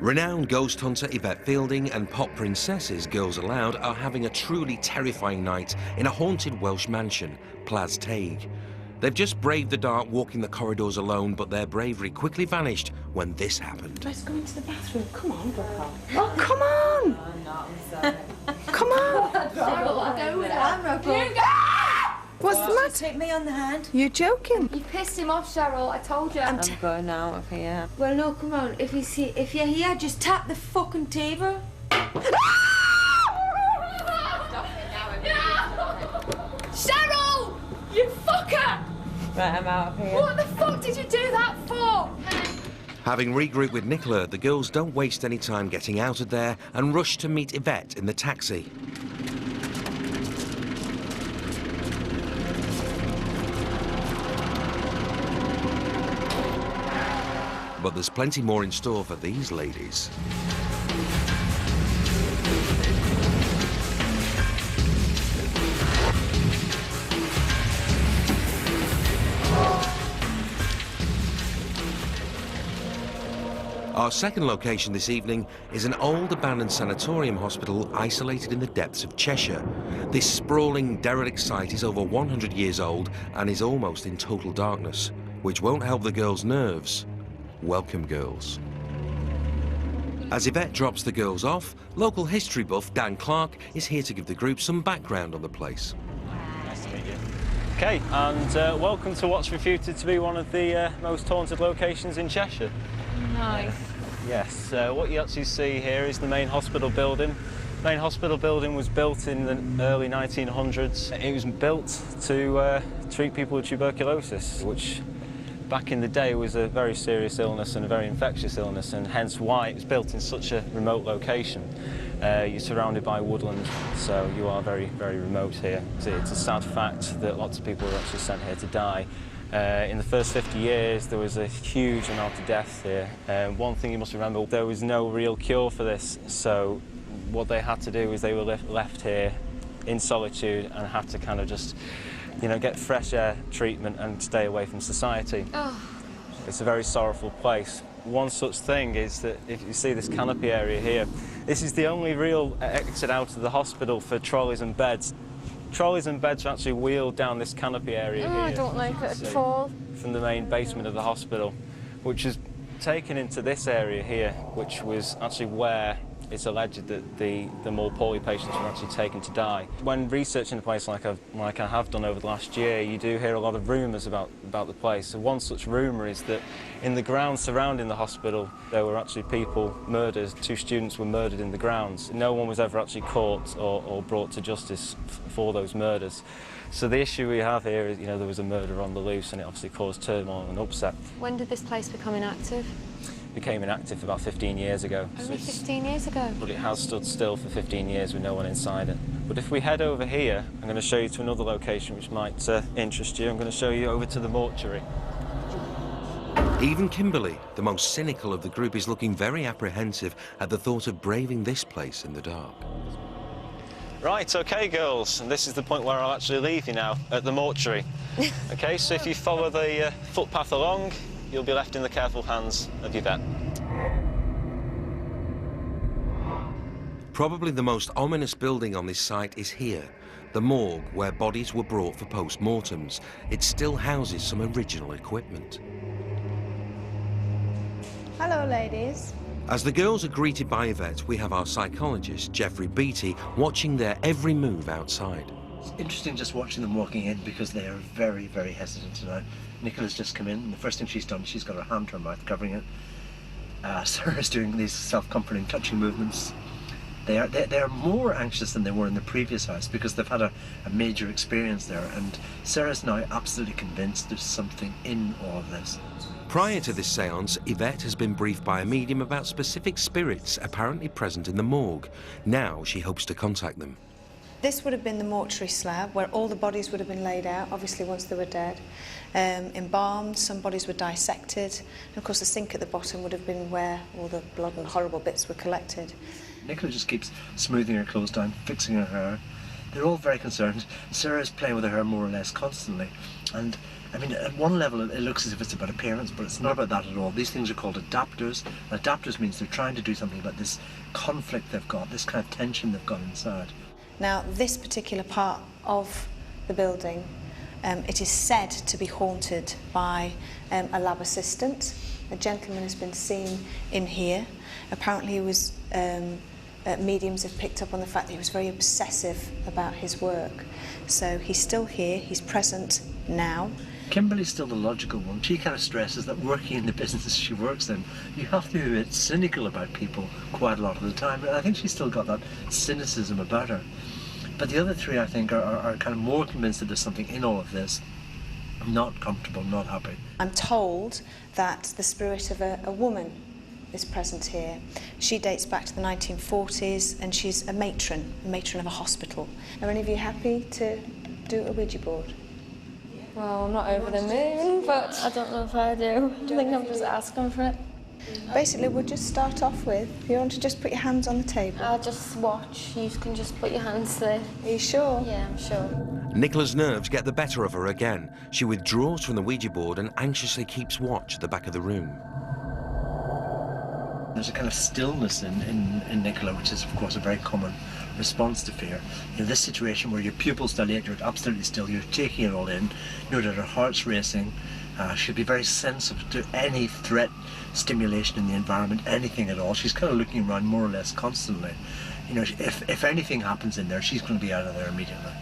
Renowned ghost hunter Yvette Fielding and pop princesses Girls Aloud are having a truly terrifying night in a haunted Welsh mansion, Plas Teig. They've just braved the dark walking the corridors alone, but their bravery quickly vanished when this happened. Let's go into the bathroom. Come on, Brooke. Oh, come on! I'm not, I'm sorry. Come on! Cheryl, I'll go with that. You go! What's the matter? Take me on the hand. You're joking. You pissed him off, Cheryl. I told you. I'm going out of here. Well, no, come on. If you're here, just tap the fucking table. Stop it now. Cheryl! You fucker! Right, I'm out of here. What the fuck did you do that for? Having regrouped with Nicola, the girls don't waste any time getting out of there and rush to meet Yvette in the taxi. But there's plenty more in store for these ladies. Our second location this evening is an old abandoned sanatorium hospital isolated in the depths of Cheshire. This sprawling, derelict site is over 100 years old and is almost in total darkness, which won't help the girls' nerves. Welcome, girls. As Yvette drops the girls off, local history buff Dan Clark is here to give the group some background on the place. Nice to meet you. Okay, and welcome to what's reputed to be one of the most haunted locations in Cheshire. Nice. Yes, what you actually see here is the main hospital building. The main hospital building was built in the early 1900s. It was built to treat people with tuberculosis, which back in the day was a very serious illness and a very infectious illness, and hence why it was built in such a remote location. You're surrounded by woodland, so you are very, very remote here. It's a sad fact that lots of people were actually sent here to die. In the first 50 years, there was a huge amount of deaths here. One thing you must remember, there was no real cure for this, so what they had to do is they were left here in solitude and had to kind of just, you know, get fresh air treatment and stay away from society. Oh. It's a very sorrowful place. One such thing is that if you see this canopy area here, this is the only real exit out of the hospital for trolleys and beds. Trolleys and beds are actually wheeled down this canopy area here. I don't like it at all. From the main basement of the hospital, which is taken into this area here, which was actually where it's alleged that the more poorly patients were actually taken to die. When researching the place like I have done over the last year, you do hear a lot of rumours about the place. So one such rumour is that in the grounds surrounding the hospital, there were actually people murdered. 2 students were murdered in the grounds. No one was ever actually caught or brought to justice for those murders. So the issue we have here is, you know, there was a murder on the loose, and it obviously caused turmoil and upset. When did this place become inactive? Became inactive about 15 years ago. Only 15 years ago? But it has stood still for 15 years with no one inside it. But if we head over here, I'm going to show you to another location which might interest you. I'm going to show you over to the mortuary. Even Kimberly, the most cynical of the group, is looking very apprehensive at the thought of braving this place in the dark. Right, OK, girls, and this is the point where I'll actually leave you now, at the mortuary. OK, so if you follow the footpath along, you'll be left in the careful hands of Yvette. Probably the most ominous building on this site is here, the morgue, where bodies were brought for post-mortems. It still houses some original equipment. Hello, ladies. As the girls are greeted by Yvette, we have our psychologist, Jeffrey Beattie, watching their every move outside. It's interesting just watching them walking in because they are very, very hesitant now. Nicola's just come in, and the first thing she's done, she's got her hand to her mouth covering it. Sarah's doing these self-comforting, touching movements. They are more anxious than they were in the previous house because they've had a major experience there, and Sarah's now absolutely convinced there's something in all of this. Prior to this séance, Yvette has been briefed by a medium about specific spirits apparently present in the morgue. Now she hopes to contact them. This would have been the mortuary slab where all the bodies would have been laid out, obviously once they were dead. Embalmed, some bodies were dissected, and of course the sink at the bottom would have been where all the blood and horrible bits were collected. Nicola just keeps smoothing her clothes down, fixing her hair, they're all very concerned. Sarah's playing with her hair more or less constantly. And I mean, at one level it looks as if it's about appearance, but it's not about that at all. These things are called adapters. Adapters means they're trying to do something about this conflict they've got, this kind of tension they've got inside. Now, this particular part of the building, it is said to be haunted by a lab assistant. A gentleman has been seen in here. Apparently he was, mediums have picked up on the fact that he was very obsessive about his work. So he's still here, he's present now. Kimberly's still the logical one. She kind of stresses that working in the business she works in, you have to be a bit cynical about people quite a lot of the time. And I think she's still got that cynicism about her. But the other three, I think, are kind of more convinced that there's something in all of this. Not comfortable, not happy. I'm told that the spirit of a woman is present here. She dates back to the 1940s and she's a matron of a hospital. Are any of you happy to do a Ouija board? Well, I'm not over the moon, but I don't know if I do. I think I'm just asking for it. Basically, we'll just start off with, if you want to just put your hands on the table. I'll just watch. You can just put your hands there. Are you sure? Yeah, I'm sure. Nicola's nerves get the better of her again. She withdraws from the Ouija board and anxiously keeps watch at the back of the room. There's a kind of stillness in Nicola, which is, of course, a very common response to fear. You know, this situation where your pupils dilate, you're absolutely still, you're taking it all in, you know that her heart's racing, she'll be very sensitive to any threat, stimulation in the environment, anything at all. She's kind of looking around more or less constantly. You know, if anything happens in there, she's going to be out of there immediately.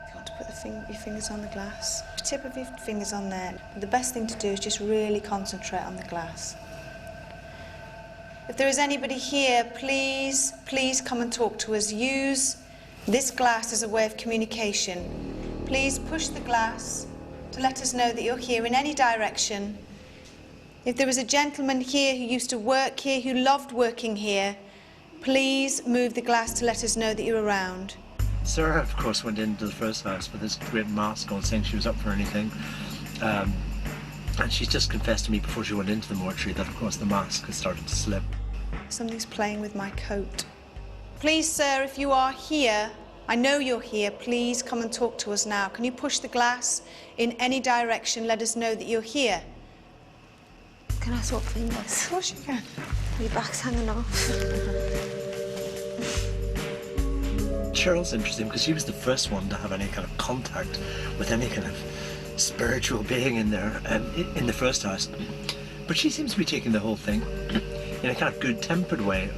If you want to put your fingers on the glass, the tip of your fingers on there, the best thing to do is just really concentrate on the glass. If there is anybody here, please come and talk to us. Use this glass as a way of communication. Please push the glass to let us know that you're here in any direction. If there is a gentleman here who used to work here, who loved working here, please move the glass to let us know that you're around. Sarah, of course, went into the first house with this great mask on, saying she was up for anything. And she's just confessed to me before she went into the mortuary that, of course, the mask has started to slip. Something's playing with my coat. Please, sir, if you are here, I know you're here, please come and talk to us now. Can you push the glass in any direction, let us know that you're here? Can I swap fingers? Of course you can. Your back's hanging off. Cheryl's interesting because she was the first one to have any kind of contact with any kind of spiritual being in there in the first house. But she seems to be taking the whole thing in a kind of good-tempered way,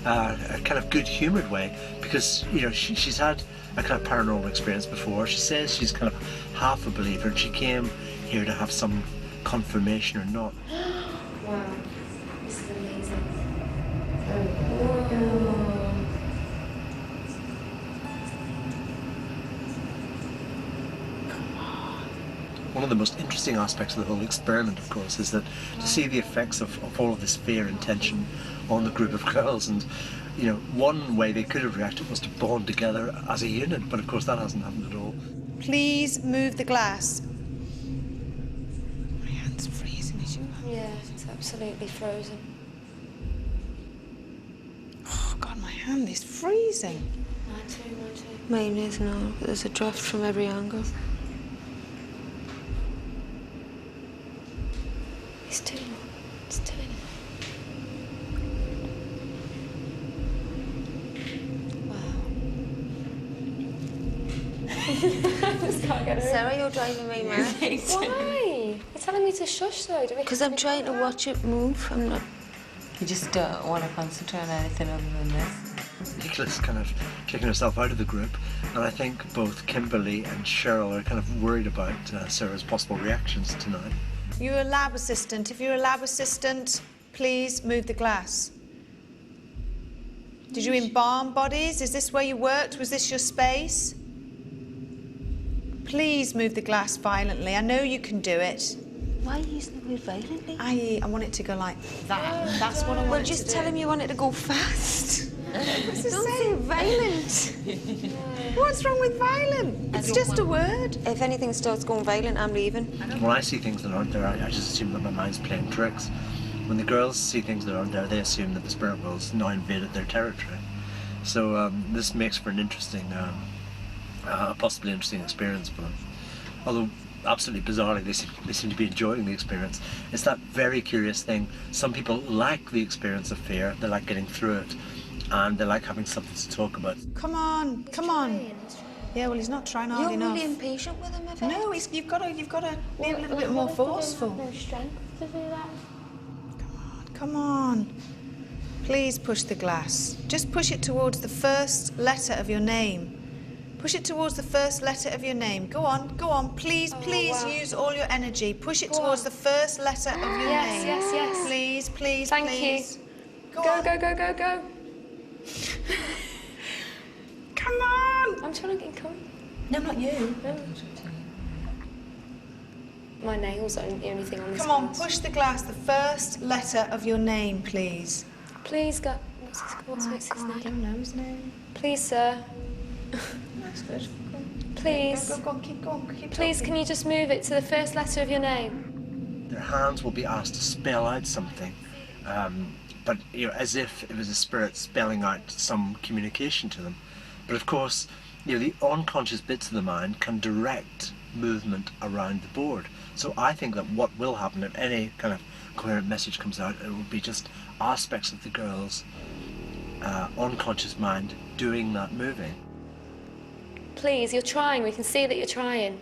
a kind of good-humoured way, because, you know, she's had a kind of paranormal experience before. She says she's kind of half a believer and she came here to have some confirmation or not. Wow. This is amazing. One of the most interesting aspects of the whole experiment, of course, is that to see the effects of all of this fear and tension on the group of girls. And, you know, one way they could have reacted was to bond together as a unit, but of course that hasn't happened at all. Please move the glass. My hand's freezing as you are. Yeah, it's absolutely frozen. Oh, God, my hand is freezing. Mine too, mine too. Mine is now, but there's a draft from every angle. It's doing it. It's doing it. Wow. I just can't get it. Sarah, you're driving me mad. Why? You're telling me to shush though. Because I'm trying to watch it move. I'm not. You just don't want to concentrate on anything other than this. Nicola's kind of taking herself out of the group, and I think both Kimberly and Cheryl are kind of worried about Sarah's possible reactions tonight. You're a lab assistant. If you're a lab assistant, please move the glass. Did you embalm bodies? Is this where you worked? Was this your space? Please move the glass violently. I know you can do it. Why are you using the word violently? I want it to go like that. That's what I want Well, it just to do. tell him you want it to go fast. What's it Don't say? say violent. What's wrong with violent? It's just a word. If anything starts going violent, I'm leaving. When I see things that aren't there, I just assume that my mind's playing tricks. When the girls see things that aren't there, they assume that the spirit world's now invaded their territory. So this makes for an interesting a possibly interesting experience for them. Although, absolutely bizarrely, they seem to be enjoying the experience. It's that very curious thing. Some people like the experience of fear, they like getting through it, and they like having something to talk about. Come on, come on. Yeah, well, he's not trying hard enough. You're really impatient with him, Yvette. No, you've got to be a little bit more forceful. No strength to do that. Come on. Please push the glass. Just push it towards the first letter of your name. Push it towards the first letter of your name. Go on, go on. Please, please use all your energy. Push it towards the first letter of your name. Yes, yes. Please, please, Thank please. you. Go, Go, go, go, go, go. Come on. I'm trying to get going. No, not you. My nails aren't the only thing on this Come on, glass. push the glass. The first letter of your name, please. Please, go. What's his I name? don't know his name. Please, sir. That's good. Please. Go on, keep going. Keep Please, talking. can you just move it to the first letter of your name? Their hands will be asked to spell out something, but as if it was a spirit spelling out some communication to them. But of course, the unconscious bits of the mind can direct movement around the board. So I think that what will happen if any kind of coherent message comes out, it will be just aspects of the girl's unconscious mind doing that moving. Please, you're trying. We can see that you're trying.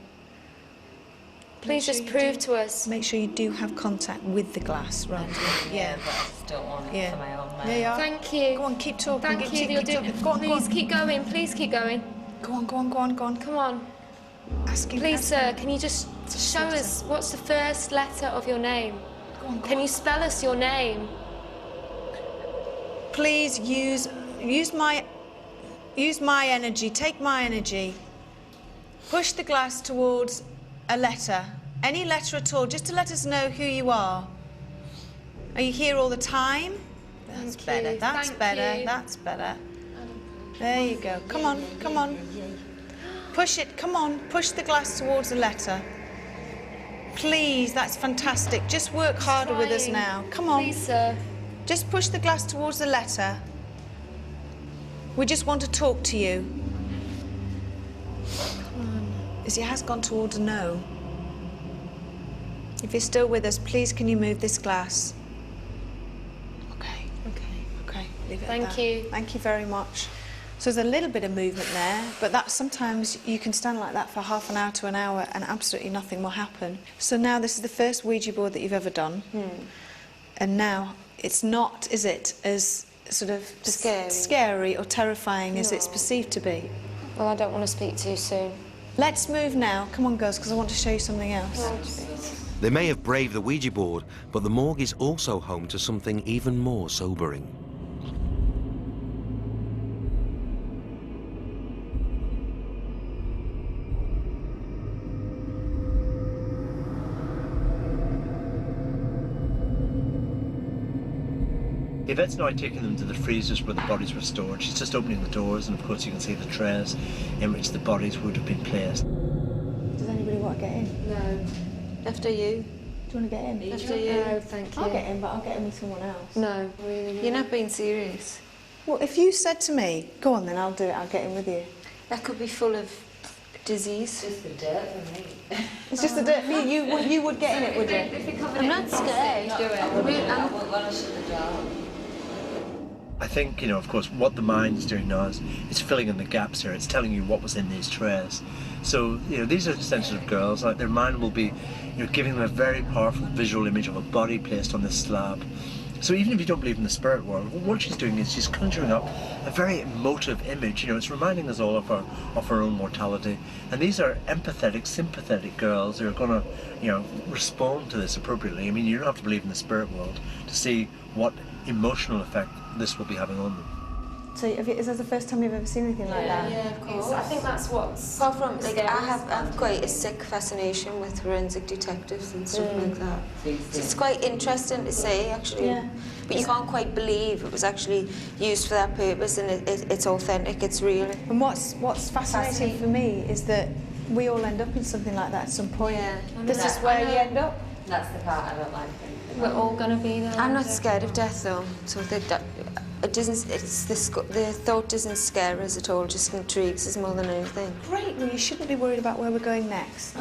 Please just prove to us. Make sure you do have contact with the glass, right? Yeah, but I just don't want it for my own mind. There you are. Thank you. Go on, keep talking. Thank you. keep You're doing. talking. Go on, Please keep going. Please keep going. Go on, go on, go on, go on. Come on. Asking. Please, sir, can you just show us what's the first letter of your name? Go on, Can you spell us your name? Please use my energy. Take my energy. Push the glass towards a letter. Any letter at all, just to let us know who you are. Are you here all the time? That's better. That's better. That's better. There you go. Come on, come on. Push it. Come on. Push the glass towards the letter. Please, that's fantastic. Just work harder with us now. Come on. Please, sir. Just push the glass towards the letter. We just want to talk to you. Come on. As it has gone towards a no. If you're still with us, please can you move this glass? Okay. Okay. Leave it at that. Thank you. Thank you very much. So there's a little bit of movement there, but that sometimes you can stand like that for half an hour to an hour and absolutely nothing will happen. So now this is the first Ouija board that you've ever done. And now it's not, is it, as sort of scary or terrifying as it's perceived to be? Well, I don't want to speak too soon. Let's move now. Come on, girls, because I want to show you something else. They may have braved the Ouija board, but the morgue is also home to something even more sobering. Yvette's now taking them to the freezers where the bodies were stored. She's just opening the doors, and of course you can see the trays in which the bodies would have been placed. Does anybody want to get in? No. After you. Do you want to get in? After you. No, thank you. I'll get in, but I'll get in with someone else. No, really. You're not being serious. Well, if you said to me, go on then, I'll do it, I'll get in with you. That could be full of disease. Just the dirt for me. It's just the dirt for you. You would get in it, would you? I'm not scared. I wouldn't want to shut the door. I think, of course, what the mind is doing now is it's filling in the gaps here. It's telling you what was in these trays. So, these are sensitive girls. Like, their mind will be, giving them a very powerful visual image of a body placed on this slab. So even if you don't believe in the spirit world, what she's doing is she's conjuring up a very emotive image. It's reminding us all of our own mortality. And these are empathetic, sympathetic girls who are going to, respond to this appropriately. I mean, you don't have to believe in the spirit world to see what emotional effect this will be having on them. So is that the first time you've ever seen anything like that? Yeah, of course. I think that's what's... Apart from, I have quite a sick fascination with forensic detectives and stuff like that. So it's quite interesting to say, actually. Yeah. But you can't quite believe it was actually used for that purpose, and it's authentic, it's real. And what's fascinating for me is that we all end up in something like that at some point. Yeah. This is where you end up. That's the part I don't like. We're all going to be there. I'm not scared of death, though, so It doesn't, the thought doesn't scare us at all, just intrigues us more than anything. Great, well, you shouldn't be worried about where we're going next.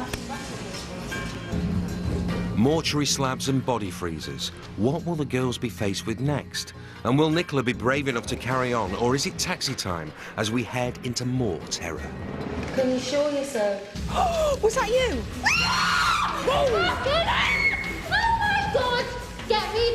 Mortuary slabs and body freezers. What will the girls be faced with next? And will Nicola be brave enough to carry on, or is it taxi time as we head into more terror? Can you show yourself? Was that you? Oh my God! Get me